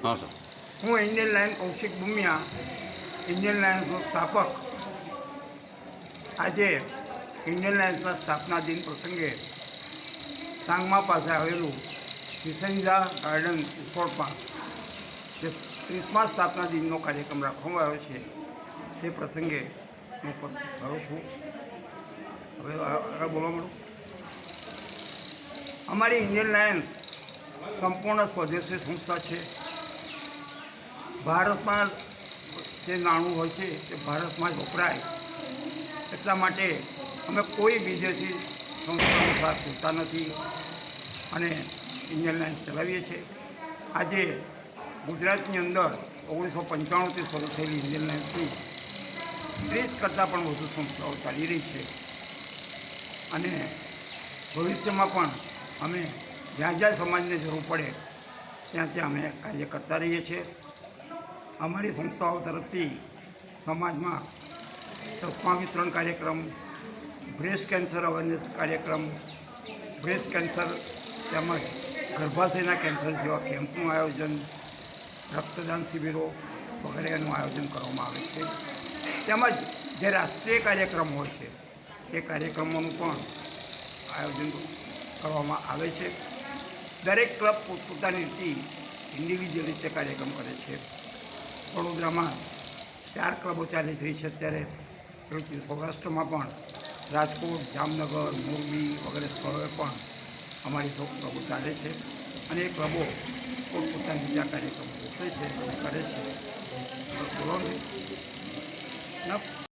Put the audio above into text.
हाँ सर। હું Indian lion Kaushik ભૂમિયા, Indian લાયન્સનો સ્થાપક, આજે ઇન્ડિયન લાયન્સના સ્થાપના દિન પ્રસંગે સાંગમા પાસે આવેલું કિસનજા ગાર્ડન રિસોર્ટમાં જે 30મા સ્થાપના દિનનો કાર્યક્રમ રાખવામાં આવ્યો છે તે પ્રસંગે હું ઉપસ્થિત થયો છું. હવે આગળ બોલવા માંડું. અમારી ઇન્ડિયન લાયન્સ સંપૂર્ણ સ્વદેશી સંસ્થા છે. ભારતમાં જે નાણું હોય છે તે ભારતમાં જ વપરાય, એટલા માટે અમે કોઈ વિદેશી સંસ્થાનો સાથ જોતા નથી અને ઇન્ડિયન લાયન્સ ચલાવીએ છીએ. આજે ગુજરાતની અંદર 1995થી શરૂ થયેલી ઇન્ડિયન લાયન્સની 30 કરતાં પણ વધુ સંસ્થાઓ ચાલી રહી છે અને ભવિષ્યમાં પણ અમે જ્યાં જ્યાં સમાજને જરૂર પડે ત્યાં ત્યાં અમે કાર્ય કરતા રહીએ છીએ. અમારી સંસ્થાઓ તરફથી સમાજમાં ચશ્મા વિતરણ કાર્યક્રમ, બ્રેસ્ટ કેન્સર અવેરનેસ કાર્યક્રમ, બ્રેસ્ટ કેન્સર તેમજ ગર્ભાશયના કેન્સર જેવા કેમ્પનું આયોજન, રક્તદાન શિબિરો વગેરેનું આયોજન કરવામાં આવે છે. તેમજ જે રાષ્ટ્રીય કાર્યક્રમ હોય છે એ કાર્યક્રમોનું પણ આયોજન કરવામાં આવે છે. દરેક ક્લબ પોતપોતાની રીતે ઇન્ડિવિજ્યુઅલ રીતે કાર્યક્રમ કરે છે. વડોદરામાં 4 ક્લબો ચાલી રહી છે અત્યારે. એવી રીતે સૌરાષ્ટ્રમાં પણ રાજકોટ, જામનગર, મોરબી વગેરે સ્થળોએ પણ અમારી સૌ ક્લબો ચાલે છે અને એ ક્લબો પોતપોતાની રીતે કાર્યક્રમો ગોઠવે છે અને કરે છે. બોલો ને.